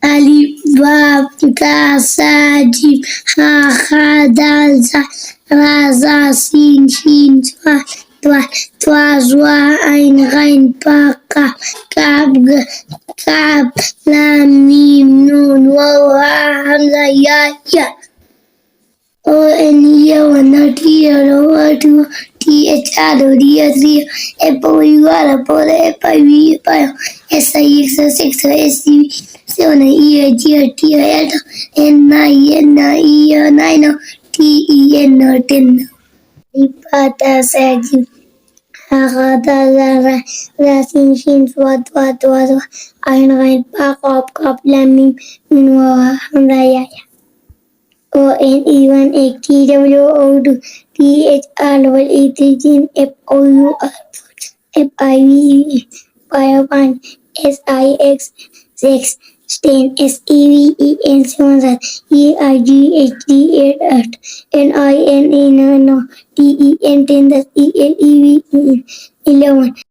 ألف باء تاء ثاء جيم حاء خاء دال ذال راء زاء سين شين صاد ضاد طاء ظاء عين غين باء قاف كاف لام ميم نون واو هاء همزة يا Six Stain SEVEN 7 EIGHD 8 NINE 9 TEN 10 ELEVEN